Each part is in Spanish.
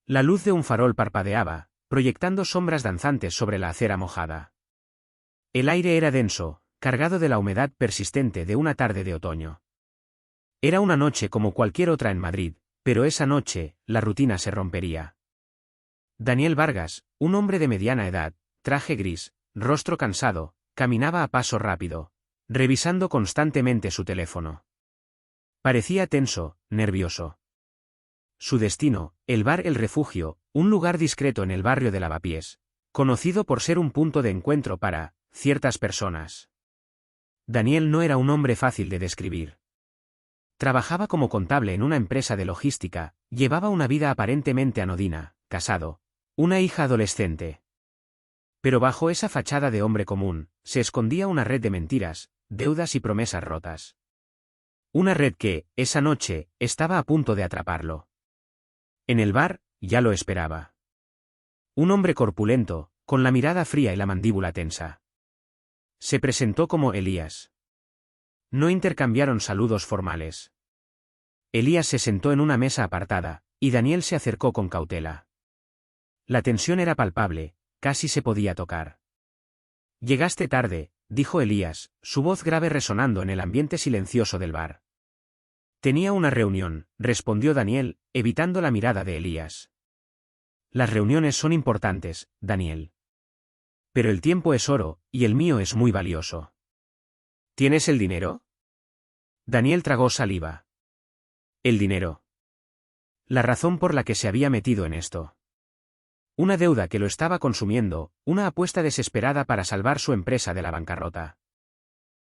La luz de un farol parpadeaba, proyectando sombras danzantes sobre la acera mojada. El aire era denso, cargado de la humedad persistente de una tarde de otoño. Era una noche como cualquier otra en Madrid, pero esa noche, la rutina se rompería. Daniel Vargas, un hombre de mediana edad, traje gris, rostro cansado, caminaba a paso rápido, revisando constantemente su teléfono. Parecía tenso, nervioso. Su destino, el bar El Refugio, un lugar discreto en el barrio de Lavapiés, conocido por ser un punto de encuentro para ciertas personas. Daniel no era un hombre fácil de describir. Trabajaba como contable en una empresa de logística, llevaba una vida aparentemente anodina, casado, una hija adolescente. Pero bajo esa fachada de hombre común, se escondía una red de mentiras, deudas y promesas rotas. Una red que, esa noche, estaba a punto de atraparlo. En el bar, ya lo esperaba. Un hombre corpulento, con la mirada fría y la mandíbula tensa. Se presentó como Elías. No intercambiaron saludos formales. Elías se sentó en una mesa apartada, y Daniel se acercó con cautela. La tensión era palpable, casi se podía tocar. Llegaste tarde, dijo Elías, su voz grave resonando en el ambiente silencioso del bar. Tenía una reunión, respondió Daniel, evitando la mirada de Elías. Las reuniones son importantes, Daniel. Pero el tiempo es oro, y el mío es muy valioso. ¿Tienes el dinero? Daniel tragó saliva. El dinero. La razón por la que se había metido en esto. Una deuda que lo estaba consumiendo, una apuesta desesperada para salvar su empresa de la bancarrota.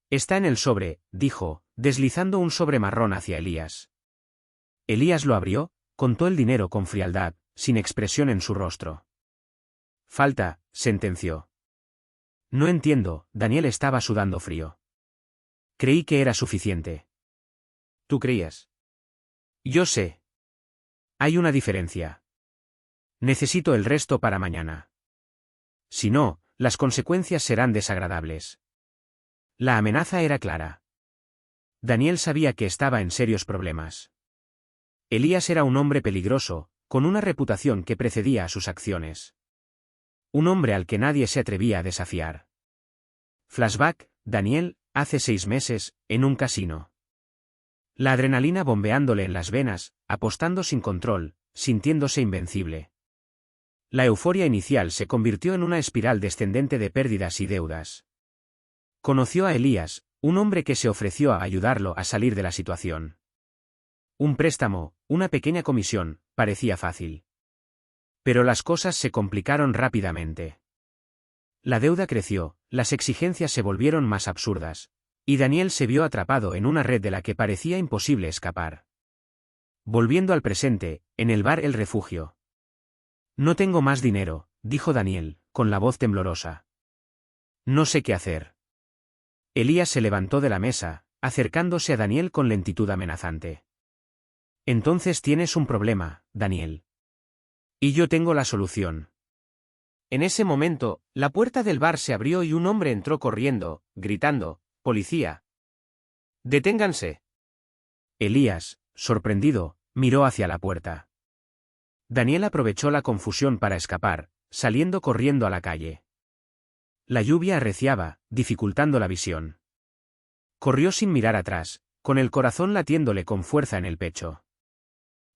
Está en el sobre, dijo, deslizando un sobre marrón hacia Elías. Elías lo abrió, contó el dinero con frialdad, sin expresión en su rostro. Falta, sentenció. No entiendo, Daniel estaba sudando frío. Creí que era suficiente. ¿Tú creías? Yo sé. Hay una diferencia. Necesito el resto para mañana. Si no, las consecuencias serán desagradables. La amenaza era clara. Daniel sabía que estaba en serios problemas. Elías era un hombre peligroso, con una reputación que precedía a sus acciones. Un hombre al que nadie se atrevía a desafiar. Flashback, Daniel, hace 6 meses, en un casino. La adrenalina bombeándole en las venas, apostando sin control, sintiéndose invencible. La euforia inicial se convirtió en una espiral descendente de pérdidas y deudas. Conoció a Elías, un hombre que se ofreció a ayudarlo a salir de la situación. Un préstamo, una pequeña comisión, parecía fácil. Pero las cosas se complicaron rápidamente. La deuda creció, las exigencias se volvieron más absurdas, y Daniel se vio atrapado en una red de la que parecía imposible escapar. Volviendo al presente, en el bar El Refugio. No tengo más dinero, dijo Daniel, con la voz temblorosa. No sé qué hacer. Elías se levantó de la mesa, acercándose a Daniel con lentitud amenazante. Entonces tienes un problema, Daniel. Y yo tengo la solución. En ese momento, la puerta del bar se abrió y un hombre entró corriendo, gritando, «¡Policía! ¡Deténganse!». Elías, sorprendido, miró hacia la puerta. Daniel aprovechó la confusión para escapar, saliendo corriendo a la calle. La lluvia arreciaba, dificultando la visión. Corrió sin mirar atrás, con el corazón latiéndole con fuerza en el pecho.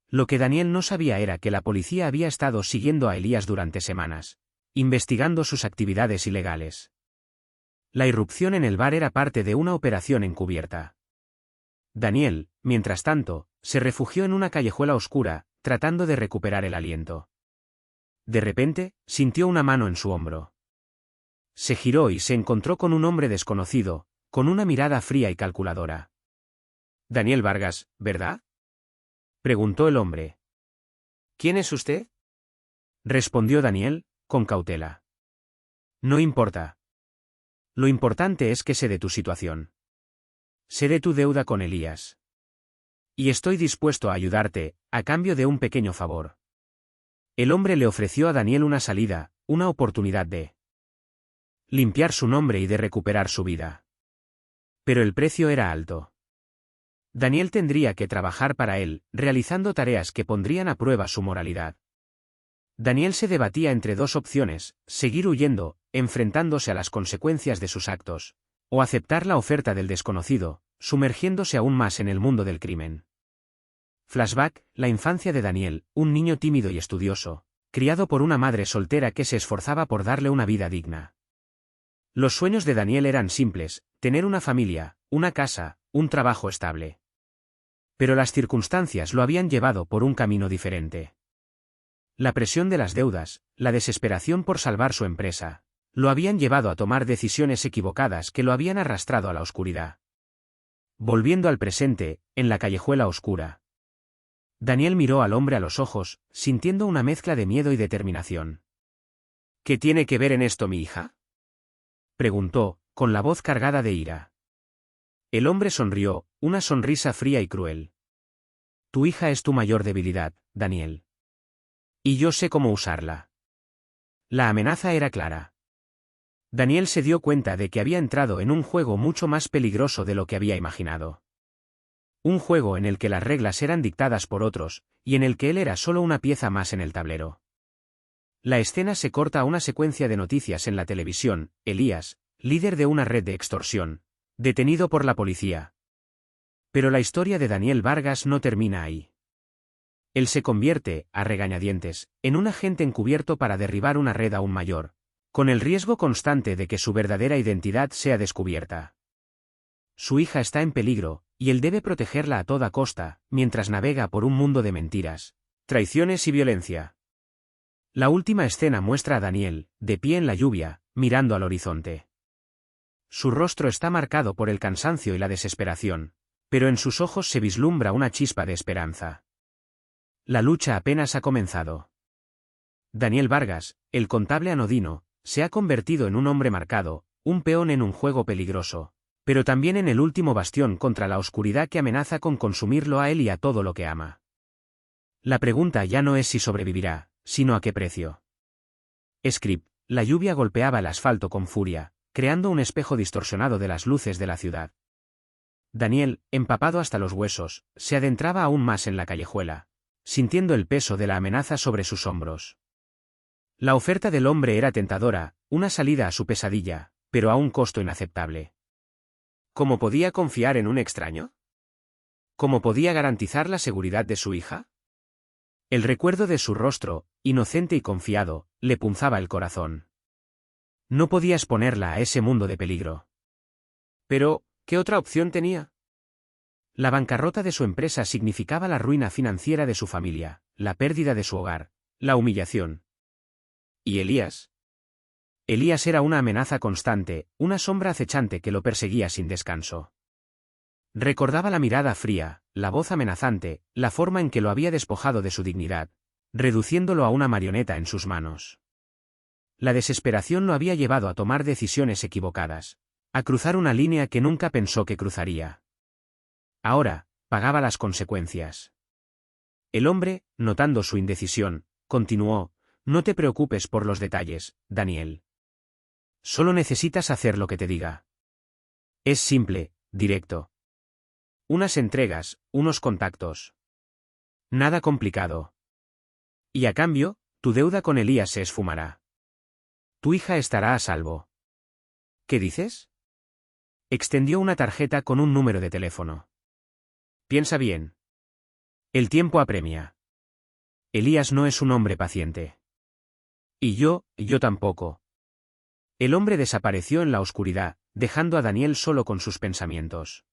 Lo que Daniel no sabía era que la policía había estado siguiendo a Elías durante semanas, investigando sus actividades ilegales. La irrupción en el bar era parte de una operación encubierta. Daniel, mientras tanto, se refugió en una callejuela oscura, tratando de recuperar el aliento. De repente, sintió una mano en su hombro. Se giró y se encontró con un hombre desconocido, con una mirada fría y calculadora. «Daniel Vargas, ¿verdad?», preguntó el hombre. «¿Quién es usted?», respondió Daniel, con cautela. «No importa. Lo importante es que sé de tu situación. Sé de tu deuda con Elías. Y estoy dispuesto a ayudarte, a cambio de un pequeño favor». El hombre le ofreció a Daniel una salida, una oportunidad de limpiar su nombre y de recuperar su vida. Pero el precio era alto. Daniel tendría que trabajar para él, realizando tareas que pondrían a prueba su moralidad. Daniel se debatía entre dos opciones: seguir huyendo, enfrentándose a las consecuencias de sus actos, o aceptar la oferta del desconocido, sumergiéndose aún más en el mundo del crimen. Flashback: la infancia de Daniel, un niño tímido y estudioso, criado por una madre soltera que se esforzaba por darle una vida digna. Los sueños de Daniel eran simples: tener una familia, una casa, un trabajo estable. Pero las circunstancias lo habían llevado por un camino diferente. La presión de las deudas, la desesperación por salvar su empresa, lo habían llevado a tomar decisiones equivocadas que lo habían arrastrado a la oscuridad. Volviendo al presente, en la callejuela oscura, Daniel miró al hombre a los ojos, sintiendo una mezcla de miedo y determinación. ¿Qué tiene que ver en esto mi hija?, preguntó, con la voz cargada de ira. El hombre sonrió, una sonrisa fría y cruel. Tu hija es tu mayor debilidad, Daniel. Y yo sé cómo usarla. La amenaza era clara. Daniel se dio cuenta de que había entrado en un juego mucho más peligroso de lo que había imaginado. Un juego en el que las reglas eran dictadas por otros, y en el que él era solo una pieza más en el tablero. La escena se corta a una secuencia de noticias en la televisión: Elías, líder de una red de extorsión, detenido por la policía. Pero la historia de Daniel Vargas no termina ahí. Él se convierte, a regañadientes, en un agente encubierto para derribar una red aún mayor, con el riesgo constante de que su verdadera identidad sea descubierta. Su hija está en peligro, y él debe protegerla a toda costa, mientras navega por un mundo de mentiras, traiciones y violencia. La última escena muestra a Daniel, de pie en la lluvia, mirando al horizonte. Su rostro está marcado por el cansancio y la desesperación, pero en sus ojos se vislumbra una chispa de esperanza. La lucha apenas ha comenzado. Daniel Vargas, el contable anodino, se ha convertido en un hombre marcado, un peón en un juego peligroso, pero también en el último bastión contra la oscuridad que amenaza con consumirlo a él y a todo lo que ama. La pregunta ya no es si sobrevivirá, sino a qué precio. Script: la lluvia golpeaba el asfalto con furia, creando un espejo distorsionado de las luces de la ciudad. Daniel, empapado hasta los huesos, se adentraba aún más en la callejuela, sintiendo el peso de la amenaza sobre sus hombros. La oferta del hombre era tentadora, una salida a su pesadilla, pero a un costo inaceptable. ¿Cómo podía confiar en un extraño? ¿Cómo podía garantizar la seguridad de su hija? El recuerdo de su rostro, inocente y confiado, le punzaba el corazón. No podía exponerla a ese mundo de peligro. Pero, ¿qué otra opción tenía? La bancarrota de su empresa significaba la ruina financiera de su familia, la pérdida de su hogar, la humillación. ¿Y Elías? Elías era una amenaza constante, una sombra acechante que lo perseguía sin descanso. Recordaba la mirada fría, la voz amenazante, la forma en que lo había despojado de su dignidad, reduciéndolo a una marioneta en sus manos. La desesperación lo había llevado a tomar decisiones equivocadas, a cruzar una línea que nunca pensó que cruzaría. Ahora, pagaba las consecuencias. El hombre, notando su indecisión, continuó: no te preocupes por los detalles, Daniel. Solo necesitas hacer lo que te diga. Es simple, directo. Unas entregas, unos contactos. Nada complicado. Y a cambio, tu deuda con Elías se esfumará. Tu hija estará a salvo. ¿Qué dices? Extendió una tarjeta con un número de teléfono. Piensa bien. El tiempo apremia. Elías no es un hombre paciente. Y yo tampoco. El hombre desapareció en la oscuridad, dejando a Daniel solo con sus pensamientos.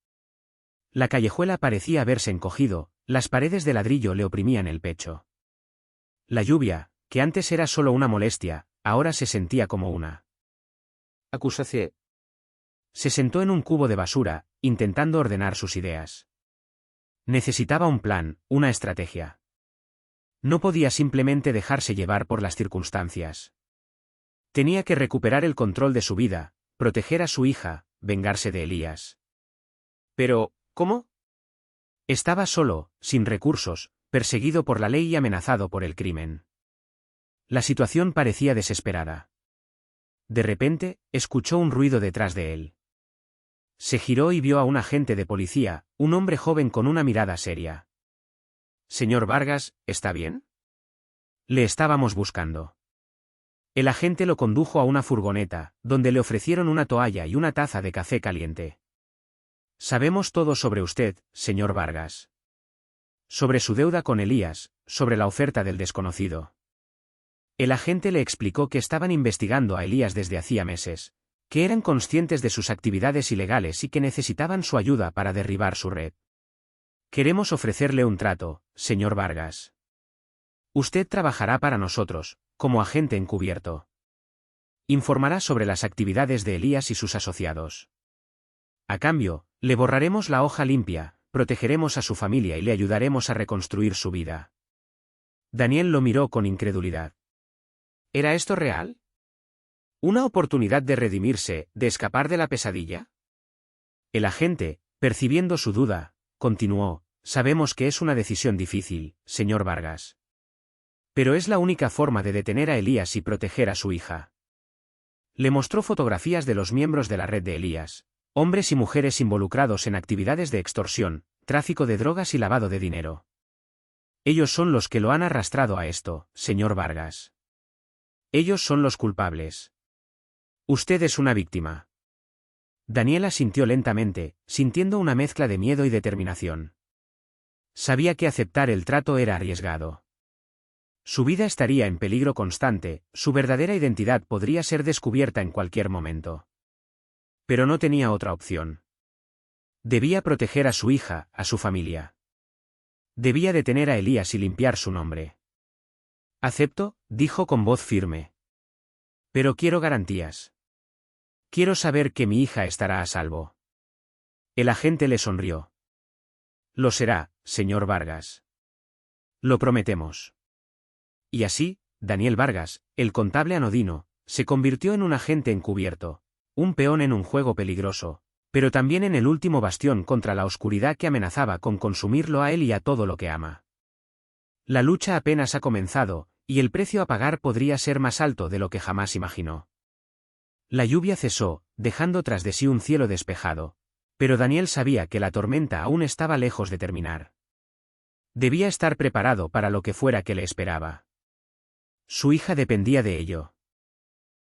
La callejuela parecía haberse encogido, las paredes de ladrillo le oprimían el pecho. La lluvia, que antes era solo una molestia, ahora se sentía como una acusación. Se sentó en un cubo de basura, intentando ordenar sus ideas. Necesitaba un plan, una estrategia. No podía simplemente dejarse llevar por las circunstancias. Tenía que recuperar el control de su vida, proteger a su hija, vengarse de Elías. Pero, ¿cómo? Estaba solo, sin recursos, perseguido por la ley y amenazado por el crimen. La situación parecía desesperada. De repente, escuchó un ruido detrás de él. Se giró y vio a un agente de policía, un hombre joven con una mirada seria. Señor Vargas, ¿está bien? Le estábamos buscando. El agente lo condujo a una furgoneta, donde le ofrecieron una toalla y una taza de café caliente. Sabemos todo sobre usted, señor Vargas. Sobre su deuda con Elías, sobre la oferta del desconocido. El agente le explicó que estaban investigando a Elías desde hacía meses, que eran conscientes de sus actividades ilegales y que necesitaban su ayuda para derribar su red. Queremos ofrecerle un trato, señor Vargas. Usted trabajará para nosotros, como agente encubierto. Informará sobre las actividades de Elías y sus asociados. A cambio, le borraremos la hoja limpia, protegeremos a su familia y le ayudaremos a reconstruir su vida. Daniel lo miró con incredulidad. ¿Era esto real? ¿Una oportunidad de redimirse, de escapar de la pesadilla? El agente, percibiendo su duda, continuó: sabemos que es una decisión difícil, señor Vargas. Pero es la única forma de detener a Elías y proteger a su hija. Le mostró fotografías de los miembros de la red de Elías, hombres y mujeres involucrados en actividades de extorsión, tráfico de drogas y lavado de dinero. Ellos son los que lo han arrastrado a esto, señor Vargas. Ellos son los culpables. Usted es una víctima. Daniel asintió lentamente, sintiendo una mezcla de miedo y determinación. Sabía que aceptar el trato era arriesgado. Su vida estaría en peligro constante, su verdadera identidad podría ser descubierta en cualquier momento. Pero no tenía otra opción. Debía proteger a su hija, a su familia. Debía detener a Elías y limpiar su nombre. Acepto, dijo con voz firme. Pero quiero garantías. Quiero saber que mi hija estará a salvo. El agente le sonrió. Lo será, señor Vargas. Lo prometemos. Y así, Daniel Vargas, el contable anodino, se convirtió en un agente encubierto, un peón en un juego peligroso, pero también en el último bastión contra la oscuridad que amenazaba con consumirlo a él y a todo lo que ama. La lucha apenas ha comenzado, y el precio a pagar podría ser más alto de lo que jamás imaginó. La lluvia cesó, dejando tras de sí un cielo despejado, pero Daniel sabía que la tormenta aún estaba lejos de terminar. Debía estar preparado para lo que fuera que le esperaba. Su hija dependía de ello.